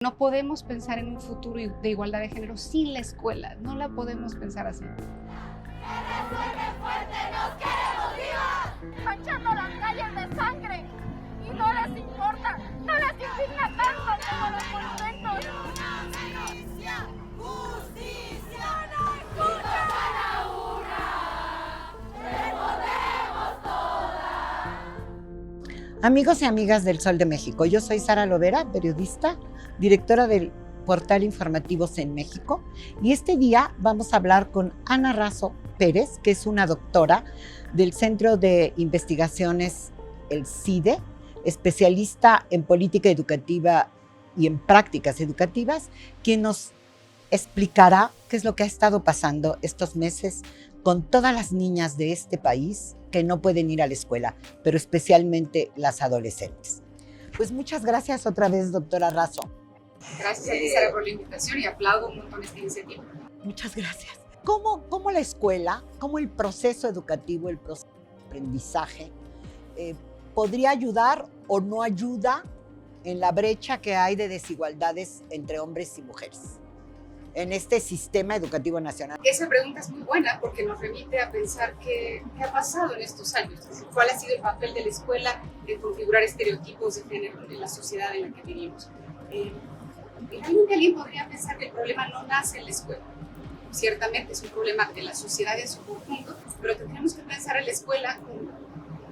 No podemos pensar en un futuro de igualdad de género sin la escuela, no la podemos pensar así. Manchando las calles de sangre y no les importa, no les indigna tanto como los monumentos. ¡Justicia no escucha! Amigos y amigas del Sol de México, yo soy Sara Lovera, periodista, directora del portal Informativos en México, y este día vamos a hablar con Ana Razo Pérez, que es una doctora del Centro de Investigaciones, el CIDE, especialista en política educativa y en prácticas educativas, quien nos explicará qué es lo que ha estado pasando estos meses con todas las niñas de este país que no pueden ir a la escuela, pero especialmente las adolescentes. Pues muchas gracias otra vez, doctora Razo. Gracias a ti, Sara, por la invitación y aplaudo un montón esta iniciativa. Muchas gracias. ¿Cómo la escuela, cómo el proceso educativo, el proceso de aprendizaje podría ayudar o no ayuda en la brecha que hay de desigualdades entre hombres y mujeres en este sistema educativo nacional? Esa pregunta es muy buena porque nos remite a pensar qué ha pasado en estos años, cuál ha sido el papel de la escuela en configurar estereotipos de género en la sociedad en la que vivimos. Realmente alguien podría pensar que el problema no nace en la escuela. Ciertamente es un problema de la sociedad en su conjunto, pero tendríamos que pensar en la escuela como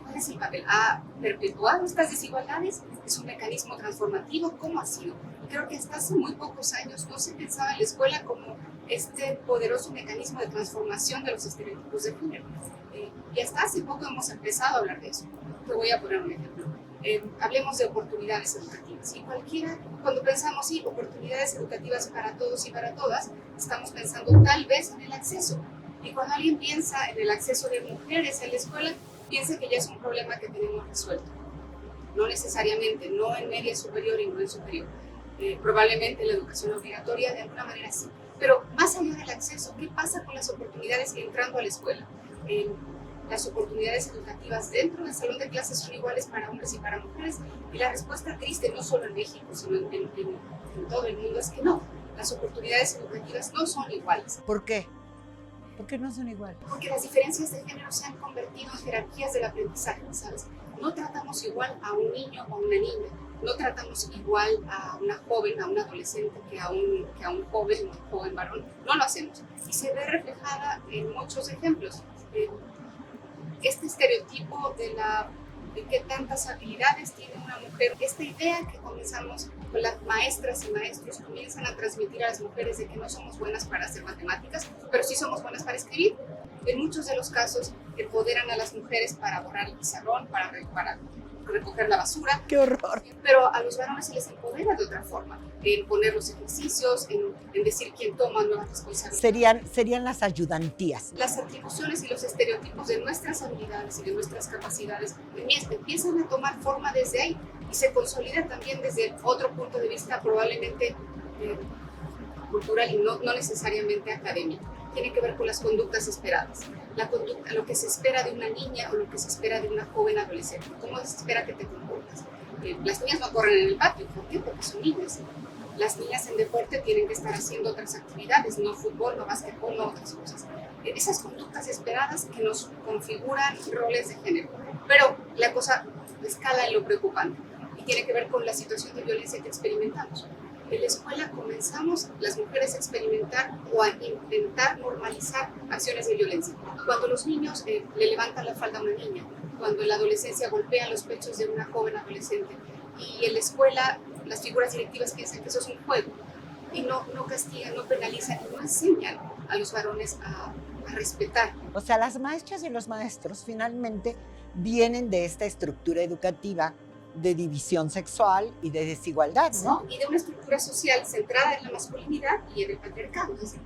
¿cuál es el papel? ¿Ha perpetuado estas desigualdades? ¿Es un mecanismo transformativo? ¿Cómo ha sido? Creo que hasta hace muy pocos años no se pensaba en la escuela como este poderoso mecanismo de transformación de los estereotipos de género. Y hasta hace poco hemos empezado a hablar de eso. Te voy a poner un ejemplo. Hablemos de oportunidades educativas. Y cuando pensamos en oportunidades educativas para todos y para todas, estamos pensando tal vez en el acceso. Y cuando alguien piensa en el acceso de mujeres a la escuela, piensa que ya es un problema que tenemos resuelto. No necesariamente, no en media superior y no en superior. Probablemente la educación obligatoria de alguna manera sí. Pero más allá del acceso, ¿qué pasa con las oportunidades entrando a la escuela? Las oportunidades educativas dentro del salón de clases son iguales para hombres y para mujeres. Y la respuesta triste, no solo en México, sino en todo el mundo, es que no. Las oportunidades educativas no son iguales. ¿Por qué? ¿Por qué no son iguales? Porque las diferencias de género se han convertido en jerarquías del aprendizaje, ¿sabes? No tratamos igual a un niño o a una niña, no tratamos igual a una joven, a un adolescente que a un joven varón, no lo hacemos. Y se ve reflejada en muchos ejemplos. Este estereotipo de qué tantas habilidades tiene una mujer, esta idea que comenzamos con las maestras y maestros comienzan a transmitir a las mujeres de que no somos buenas para hacer matemáticas, pero sí somos buenas para escribir. En muchos de los casos empoderan a las mujeres para borrar el pizarrón, para recoger la basura. ¡Qué horror! Pero a los varones se les empodera de otra forma, en poner los ejercicios, en decir quién toma nuevas responsabilidades. Serían las ayudantías. Las atribuciones y los estereotipos de nuestras habilidades y de nuestras capacidades empiezan a tomar forma desde ahí y se consolida también desde otro punto de vista probablemente cultural y no necesariamente académico. Tiene que ver con las conductas esperadas. La conducta, lo que se espera de una niña o lo que se espera de una joven adolescente. ¿Cómo se espera que te comportes? Las niñas no corren en el patio. ¿Por qué? Porque son niñas. Las niñas en deporte tienen que estar haciendo otras actividades, no fútbol, no básquetbol, no otras cosas. Esas conductas esperadas que nos configuran roles de género. Pero la cosa escala en lo preocupante y tiene que ver con la situación de violencia que experimentamos. En la escuela comenzamos las mujeres a experimentar o a intentar normalizar acciones de violencia. Cuando los niños le levantan la falda a una niña, cuando en la adolescencia golpean los pechos de una joven adolescente y en la escuela las figuras directivas piensan que eso es un juego y no castigan, no penalizan y no enseñan a los varones a respetar. O sea, las maestras y los maestros finalmente vienen de esta estructura educativa de división sexual y de desigualdad, ¿no? Y de una estructura social centrada en la masculinidad y en el patriarcado. Entonces,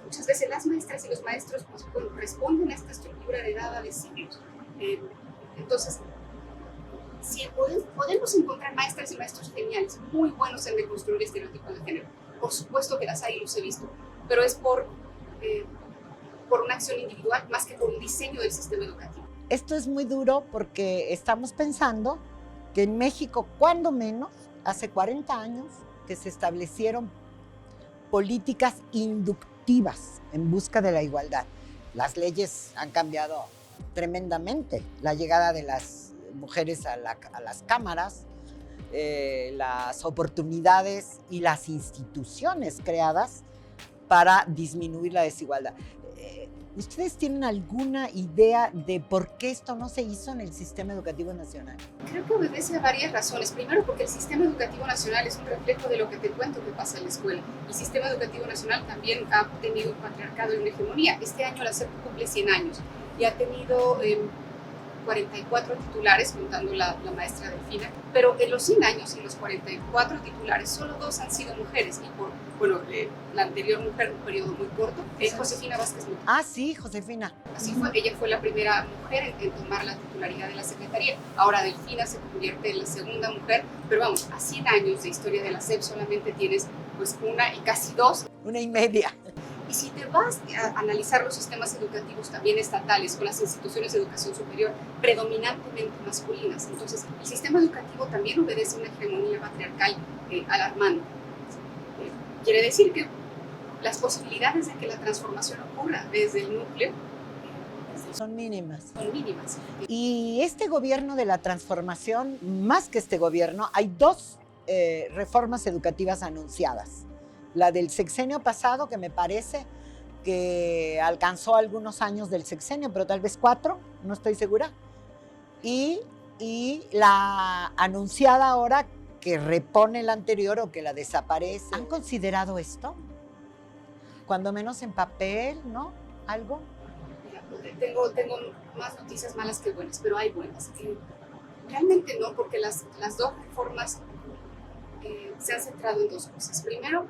muchas veces las maestras y los maestros responden a esta estructura heredada de siglos. Entonces, si podemos encontrar maestras y maestros geniales, muy buenos en reconstruir estereotipos de género, por supuesto que las hay y los he visto, pero es por una acción individual más que por un diseño del sistema educativo. Esto es muy duro porque estamos pensando que en México, cuando menos, hace 40 años, que se establecieron políticas inductivas en busca de la igualdad. Las leyes han cambiado tremendamente. La llegada de las mujeres a las cámaras, las oportunidades y las instituciones creadas para disminuir la desigualdad. ¿Ustedes tienen alguna idea de por qué esto no se hizo en el sistema educativo nacional? Creo que obedece a varias razones. Primero, porque el sistema educativo nacional es un reflejo de lo que te cuento que pasa en la escuela. El sistema educativo nacional también ha tenido un patriarcado y una hegemonía. Este año la SEP cumple 100 años y ha tenido 44 titulares, contando la maestra Delfina, pero en los 100 años y los 44 titulares, solo 2 han sido mujeres, y por, la anterior mujer, un periodo muy corto, es Josefina Vázquez Mota. Ah, sí, Josefina. Así fue, ella fue la primera mujer en tomar la titularidad de la Secretaría. Ahora Delfina se convierte en la segunda mujer, pero vamos, a 100 años de historia de la SEP solamente tienes pues una y casi 2. Una y media. Y si te vas a analizar los sistemas educativos también estatales, con las instituciones de educación superior predominantemente masculinas, entonces el sistema educativo también obedece a una hegemonía patriarcal alarmante. Quiere decir que las posibilidades de que la transformación ocurra desde el núcleo son mínimas. Son mínimas. Y este gobierno de la transformación, más que este gobierno, hay 2 reformas educativas anunciadas. La del sexenio pasado, que me parece que alcanzó algunos años del sexenio, pero tal vez 4, no estoy segura. Y la anunciada ahora, que repone la anterior o que la desaparece. ¿Han considerado esto? Cuando menos en papel, ¿no? ¿Algo? Mira, tengo más noticias malas que buenas, pero hay buenas. Realmente no, porque las 2 reformas se han centrado en 2 cosas. Primero,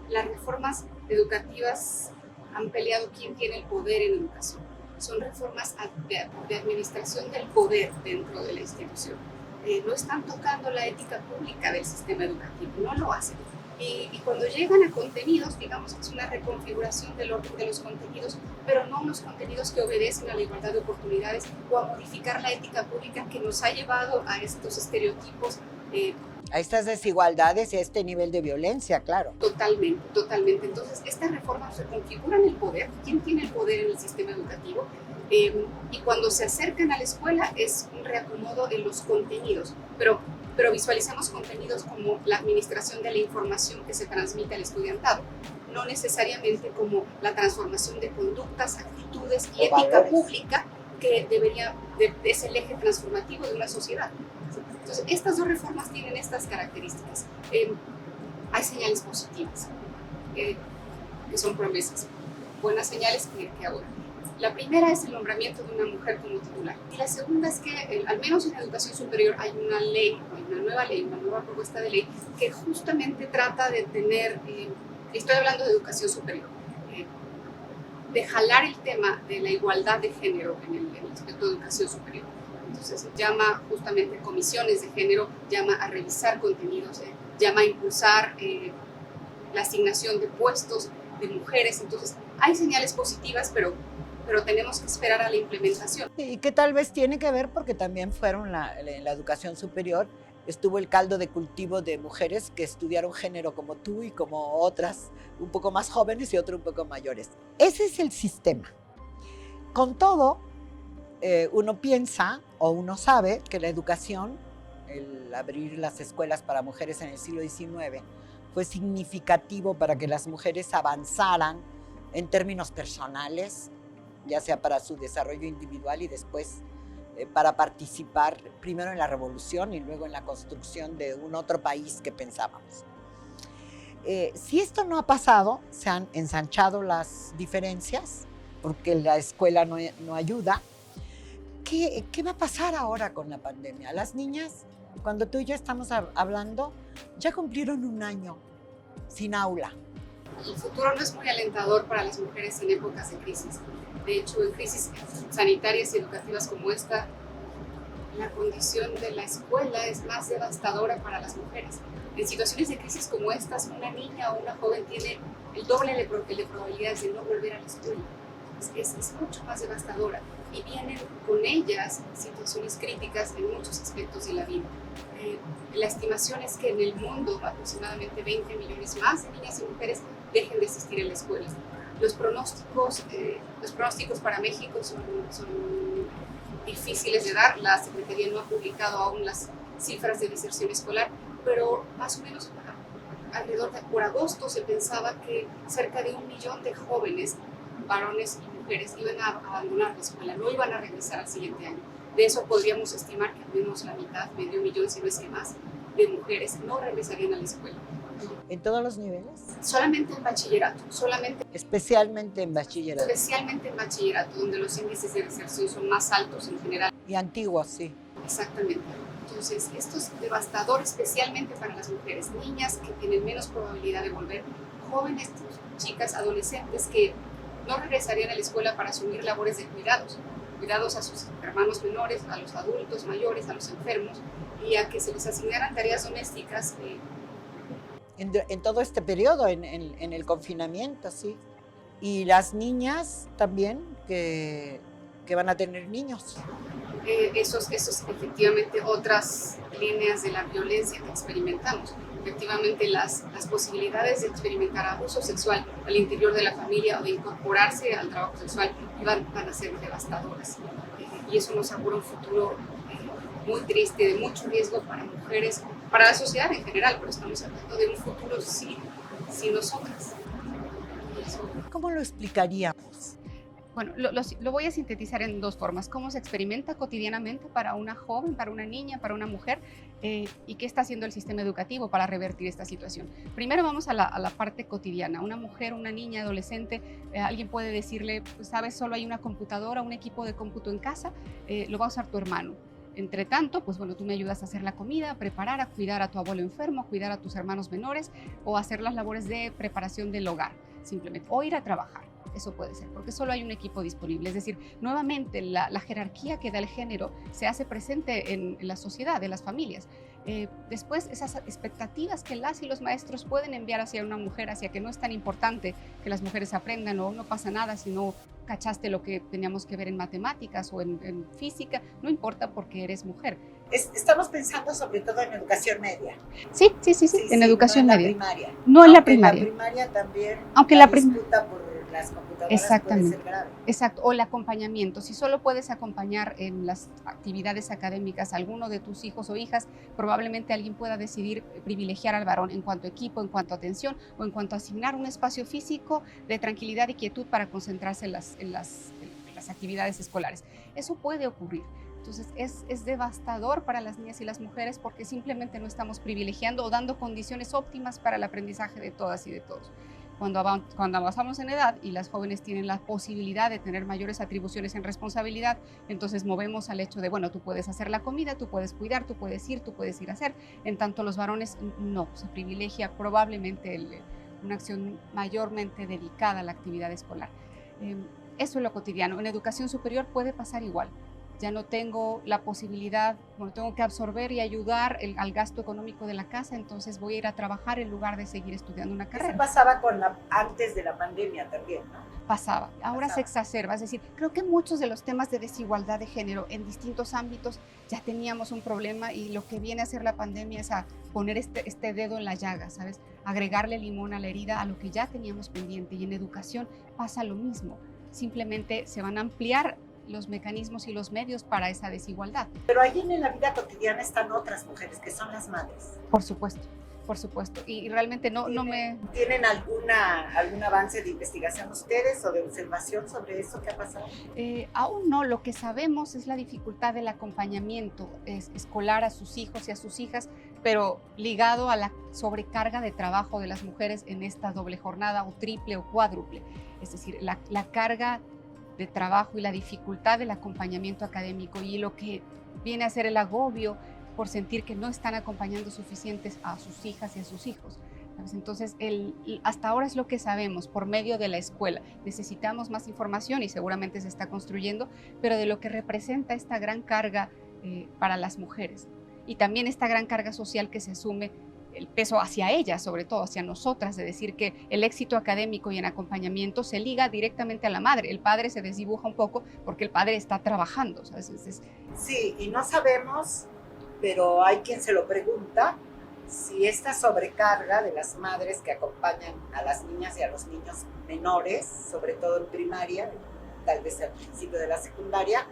las reformas educativas han peleado quién tiene el poder en educación. Son reformas de administración del poder dentro de la institución. No están tocando la ética pública del sistema educativo, no lo hacen. Y cuando llegan a contenidos, digamos que es una reconfiguración del orden de los contenidos, pero no unos contenidos que obedecen a la igualdad de oportunidades o a modificar la ética pública que nos ha llevado a estos estereotipos. A estas desigualdades y a este nivel de violencia, claro. Totalmente, totalmente. Entonces, estas reformas reconfiguran el poder. ¿Quién tiene el poder en el sistema educativo? Y cuando se acercan a la escuela es un reacomodo en los contenidos, pero visualizamos contenidos como la administración de la información que se transmite al estudiantado, no necesariamente como la transformación de conductas, actitudes y ética pública que es el eje transformativo de una sociedad. Entonces, estas 2 reformas tienen estas características. Hay señales positivas, que son promesas, buenas señales que ahora. La primera es el nombramiento de una mujer como titular. Y la segunda es que, al menos en educación superior, hay una nueva propuesta de ley que justamente trata de tener, estoy hablando de educación superior, de jalar el tema de la igualdad de género en el aspecto de educación superior. Entonces llama justamente comisiones de género, llama a revisar contenidos, llama a impulsar la asignación de puestos de mujeres. Entonces hay señales positivas, pero tenemos que esperar a la implementación. Y que tal vez tiene que ver porque también fueron en la educación superior, estuvo el caldo de cultivo de mujeres que estudiaron género como tú y como otras, un poco más jóvenes y otras un poco mayores. Ese es el sistema. Con todo, uno piensa o uno sabe que la educación, el abrir las escuelas para mujeres en el siglo XIX, fue significativo para que las mujeres avanzaran en términos personales, ya sea para su desarrollo individual y después para participar primero en la revolución y luego en la construcción de un otro país que pensábamos. Si esto no ha pasado, se han ensanchado las diferencias porque la escuela no ayuda. ¿Qué va a pasar ahora con la pandemia? Las niñas, cuando tú y yo estamos hablando, ya cumplieron 1 año sin aula. El futuro no es muy alentador para las mujeres en épocas de crisis. De hecho, en crisis sanitarias y educativas como esta, la condición de la escuela es más devastadora para las mujeres. En situaciones de crisis como estas, una niña o una joven tiene el doble de probabilidades de no volver a la escuela. Es mucho más devastadora. y vienen con ellas situaciones críticas en muchos aspectos de la vida. La estimación es que en el mundo aproximadamente 20 millones más de niñas y mujeres dejen de asistir a la escuela. Los pronósticos para México son difíciles de dar. La Secretaría no ha publicado aún las cifras de deserción escolar, pero más o menos por agosto se pensaba que cerca de 1 millón de jóvenes, varones y mujeres, iban a abandonar la escuela, no iban a regresar al siguiente año. De eso podríamos estimar que al menos la mitad, medio millón, si no es que más, de mujeres no regresarían a la escuela. ¿En todos los niveles? Solamente en bachillerato, Especialmente en bachillerato. especialmente en bachillerato, donde los índices de deserción son más altos en general. Y antiguos, sí. Exactamente. Entonces, esto es devastador, especialmente para las mujeres, niñas que tienen menos probabilidad de volver, jóvenes, chicas, adolescentes que no regresarían a la escuela para asumir labores de cuidados a sus hermanos menores, a los adultos mayores, a los enfermos, y a que se les asignaran tareas domésticas. En todo este periodo, en el confinamiento, sí. Y las niñas también que van a tener niños. Esos efectivamente otras líneas de la violencia que experimentamos. Efectivamente las posibilidades de experimentar abuso sexual al interior de la familia o de incorporarse al trabajo sexual van a ser devastadoras. Y eso nos augura un futuro muy triste, de mucho riesgo para mujeres, para la sociedad en general, pero estamos hablando de un futuro sin nosotras. ¿Cómo lo explicaríamos? Bueno, lo voy a sintetizar en 2 formas. Cómo se experimenta cotidianamente para una joven, para una niña, para una mujer, y qué está haciendo el sistema educativo para revertir esta situación. Primero vamos a la parte cotidiana. Una mujer, una niña, adolescente, alguien puede decirle, pues, sabes, solo hay una computadora, un equipo de cómputo en casa, lo va a usar tu hermano. Entre tanto, pues bueno, tú me ayudas a hacer la comida, a preparar, a cuidar a tu abuelo enfermo, a cuidar a tus hermanos menores o a hacer las labores de preparación del hogar, simplemente, o ir a trabajar. Eso puede ser, porque solo hay un equipo disponible. Es decir, nuevamente la jerarquía que da el género se hace presente en la sociedad, en las familias. Después, esas expectativas que las y los maestros pueden enviar hacia una mujer, hacia que no es tan importante que las mujeres aprendan o no pasa nada si no cachaste lo que teníamos que ver en matemáticas o en física, no importa porque eres mujer. Estamos pensando sobre todo en educación media. Sí, en educación no media. En la primaria. No en la primaria. En la primaria también. Aunque la disputa por las computadoras Exactamente. puede ser grave. Exacto, o el acompañamiento. Si solo puedes acompañar en las actividades académicas a alguno de tus hijos o hijas, probablemente alguien pueda decidir privilegiar al varón en cuanto a equipo, en cuanto a atención o en cuanto a asignar un espacio físico de tranquilidad y quietud para concentrarse en las actividades escolares. Eso puede ocurrir. Entonces es devastador para las niñas y las mujeres porque simplemente no estamos privilegiando o dando condiciones óptimas para el aprendizaje de todas y de todos. Cuando avanzamos en edad y las jóvenes tienen la posibilidad de tener mayores atribuciones en responsabilidad, entonces movemos al hecho de, bueno, tú puedes hacer la comida, tú puedes cuidar, tú puedes ir a hacer. En tanto los varones no, se privilegia probablemente una acción mayormente dedicada a la actividad escolar. Eso es lo cotidiano. En educación superior puede pasar igual. Ya no tengo la posibilidad, bueno, tengo que absorber y ayudar al gasto económico de la casa, entonces voy a ir a trabajar en lugar de seguir estudiando una carrera. Eso pasaba antes de la pandemia también, ¿no? Pasaba, ahora se exacerba, es decir, creo que muchos de los temas de desigualdad de género en distintos ámbitos ya teníamos un problema y lo que viene a hacer la pandemia es a poner este dedo en la llaga, ¿sabes? Agregarle limón a la herida a lo que ya teníamos pendiente, y en educación pasa lo mismo, simplemente se van a ampliar los mecanismos y los medios para esa desigualdad. Pero allí en la vida cotidiana están otras mujeres, que son las madres. Por supuesto. Y realmente ¿Tienen algún avance de investigación ustedes o de observación sobre eso que ha pasado? Aún no. Lo que sabemos es la dificultad del acompañamiento escolar a sus hijos y a sus hijas, pero ligado a la sobrecarga de trabajo de las mujeres en esta doble jornada o triple o cuádruple. Es decir, la carga de trabajo y la dificultad del acompañamiento académico y lo que viene a ser el agobio por sentir que no están acompañando suficientes a sus hijas y a sus hijos. Entonces, hasta ahora es lo que sabemos por medio de la escuela. Necesitamos más información y seguramente se está construyendo, pero de lo que representa esta gran carga para las mujeres y también esta gran carga social que se asume el peso hacia ellas, sobre todo hacia nosotras, de decir que el éxito académico y en acompañamiento se liga directamente a la madre. El padre se desdibuja un poco porque el padre está trabajando, ¿sabes? Sí, y no sabemos, pero hay quien se lo pregunta, si esta sobrecarga de las madres que acompañan a las niñas y a los niños menores, sobre todo en primaria, tal vez al principio de la secundaria,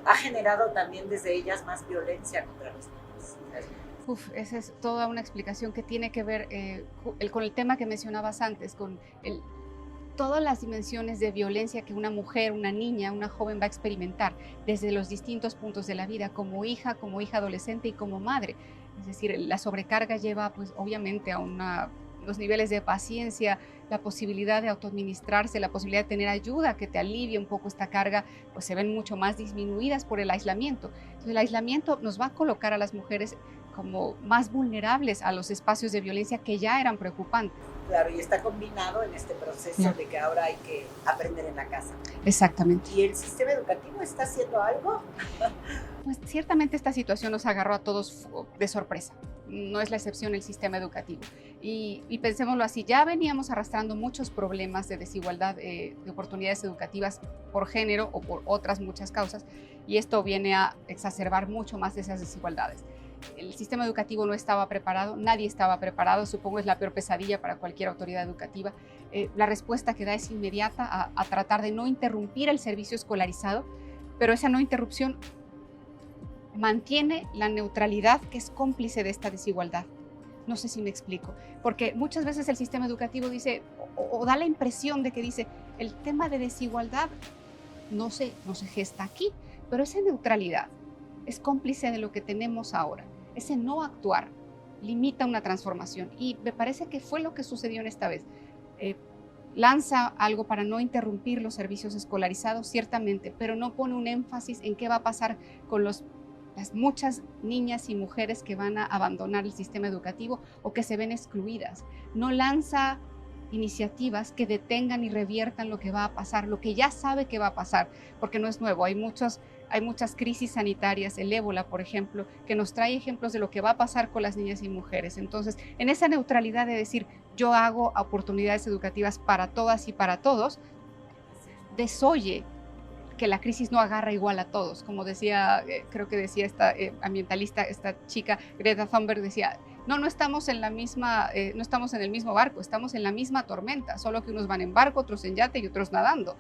ha generado también desde ellas más violencia contra los niños. Esa es toda una explicación que tiene que ver con el tema que mencionabas antes, con todas las dimensiones de violencia que una mujer, una niña, una joven va a experimentar desde los distintos puntos de la vida, como hija adolescente y como madre. Es decir, la sobrecarga lleva pues obviamente a unos niveles de paciencia, la posibilidad de autoadministrarse, la posibilidad de tener ayuda que te alivie un poco esta carga, pues se ven mucho más disminuidas por el aislamiento. Entonces, el aislamiento nos va a colocar a las mujeres como más vulnerables a los espacios de violencia que ya eran preocupantes. Claro, y está combinado en este proceso de que ahora hay que aprender en la casa. Exactamente. ¿Y el sistema educativo está haciendo algo? Pues ciertamente esta situación nos agarró a todos de sorpresa. No es la excepción el sistema educativo. Y pensémoslo así, ya veníamos arrastrando muchos problemas de desigualdad de oportunidades educativas por género o por otras muchas causas, y esto viene a exacerbar mucho más de esas desigualdades. El sistema educativo no estaba preparado, nadie estaba preparado, supongo es la peor pesadilla para cualquier autoridad educativa. La respuesta que da es inmediata a tratar de no interrumpir el servicio escolarizado, pero esa no interrupción mantiene la neutralidad que es cómplice de esta desigualdad. No sé si me explico, porque muchas veces el sistema educativo dice, o da la impresión de que dice, el tema de desigualdad no se gesta aquí, pero esa neutralidad es cómplice de lo que tenemos ahora. Ese no actuar limita una transformación, y me parece que fue lo que sucedió en esta vez. Lanza algo para no interrumpir los servicios escolarizados, ciertamente, pero no pone un énfasis en qué va a pasar con las muchas niñas y mujeres que van a abandonar el sistema educativo o que se ven excluidas. No lanza iniciativas que detengan y reviertan lo que va a pasar, lo que ya sabe que va a pasar, porque no es nuevo. Hay muchas crisis sanitarias, el ébola, por ejemplo, que nos trae ejemplos de lo que va a pasar con las niñas y mujeres. Entonces, en esa neutralidad de decir, yo hago oportunidades educativas para todas y para todos, desoye que la crisis no agarra igual a todos. Como decía, creo que decía esta ambientalista, esta chica, Greta Thunberg, decía, no estamos en no estamos en el mismo barco, estamos en la misma tormenta, solo que unos van en barco, otros en yate y otros nadando.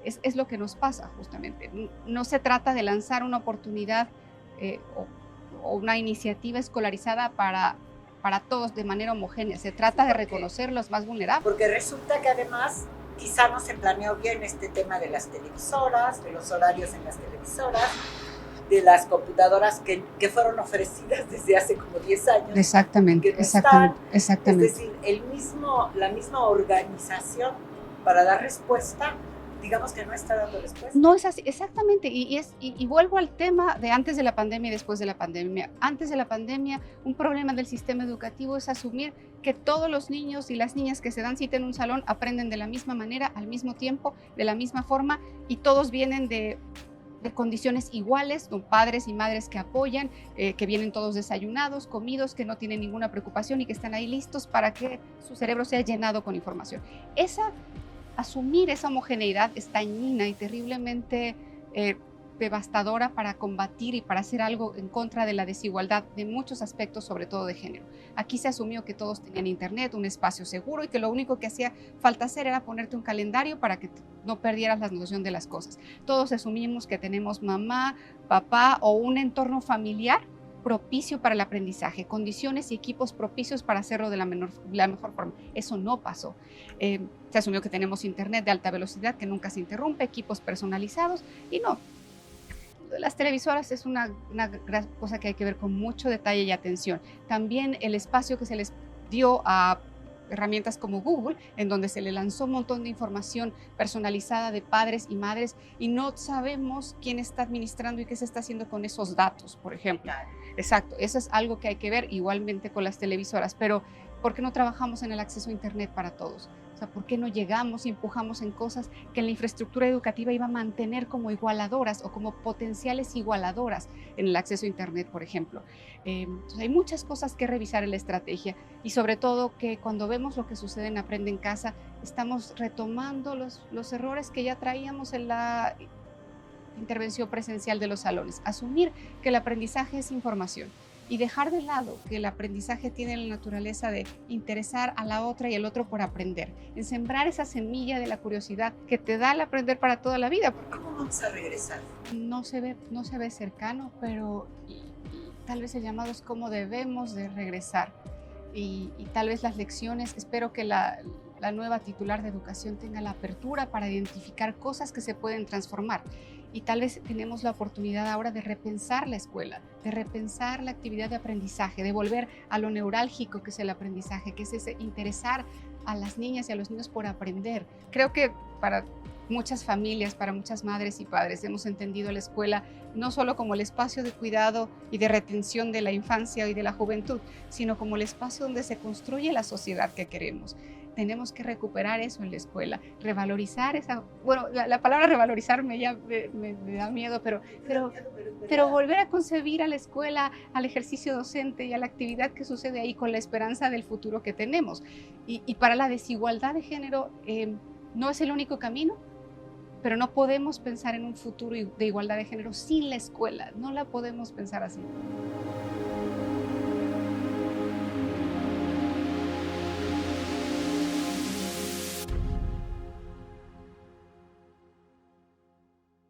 Es lo que nos pasa justamente. No se trata de lanzar una oportunidad o una iniciativa escolarizada para todos de manera homogénea. Se trata de reconocer los más vulnerables. Porque resulta que además quizá no se planeó bien este tema de las televisoras, de los horarios en las televisoras, de las computadoras que fueron ofrecidas desde hace como 10 años. Exactamente, que no exactamente. Es decir, la misma organización para dar respuesta, digamos que no está dando respuesta. No es así, exactamente, y vuelvo al tema de antes de la pandemia y después de la pandemia. Antes de la pandemia, un problema del sistema educativo es asumir que todos los niños y las niñas que se dan cita en un salón aprenden de la misma manera, al mismo tiempo, de la misma forma, y todos vienen de condiciones iguales, con padres y madres que apoyan, que vienen todos desayunados, comidos, que no tienen ninguna preocupación y que están ahí listos para que su cerebro sea llenado con información. Asumir esa homogeneidad es dañina y terriblemente devastadora para combatir y para hacer algo en contra de la desigualdad de muchos aspectos, sobre todo de género. Aquí se asumió que todos tenían internet, un espacio seguro, y que lo único que hacía falta hacer era ponerte un calendario para que no perdieras la noción de las cosas. Todos asumimos que tenemos mamá, papá o un entorno familiar propicio para el aprendizaje, condiciones y equipos propicios para hacerlo de la mejor forma. Eso no pasó. Se asumió que tenemos internet de alta velocidad que nunca se interrumpe, equipos personalizados, y no. Las televisoras es una cosa que hay que ver con mucho detalle y atención. También el espacio que se les dio a herramientas como Google, en donde se le lanzó un montón de información personalizada de padres y madres, y no sabemos quién está administrando y qué se está haciendo con esos datos, por ejemplo. Exacto, eso es algo que hay que ver igualmente con las televisoras, pero ¿Por qué no trabajamos en el acceso a Internet para todos? O sea, ¿por qué no llegamos y empujamos en cosas que en la infraestructura educativa iba a mantener como igualadoras o como potenciales igualadoras en el acceso a Internet, por ejemplo? Entonces hay muchas cosas que revisar en la estrategia y sobre todo que cuando vemos lo que sucede en Aprende en Casa, estamos retomando los errores que ya traíamos en la intervención presencial de los salones. Asumir que el aprendizaje es información y dejar de lado que el aprendizaje tiene la naturaleza de interesar a la otra y al otro por aprender, en sembrar esa semilla de la curiosidad que te da el aprender para toda la vida. ¿Cómo vamos a regresar? No se ve cercano, pero tal vez el llamado es cómo debemos de regresar y tal vez las lecciones, espero que la nueva titular de educación tenga la apertura para identificar cosas que se pueden transformar. Y tal vez tenemos la oportunidad ahora de repensar la escuela, de repensar la actividad de aprendizaje, de volver a lo neurálgico que es el aprendizaje, que es ese interesar a las niñas y a los niños por aprender. Creo que para muchas familias, para muchas madres y padres, hemos entendido la escuela no solo como el espacio de cuidado y de retención de la infancia y de la juventud, sino como el espacio donde se construye la sociedad que queremos. Tenemos que recuperar eso en la escuela, revalorizar esa, bueno, la palabra revalorizar me da miedo, pero volver a concebir a la escuela, al ejercicio docente y a la actividad que sucede ahí con la esperanza del futuro que tenemos. Y para la desigualdad de género no es el único camino, pero no podemos pensar en un futuro de igualdad de género sin la escuela, no la podemos pensar así.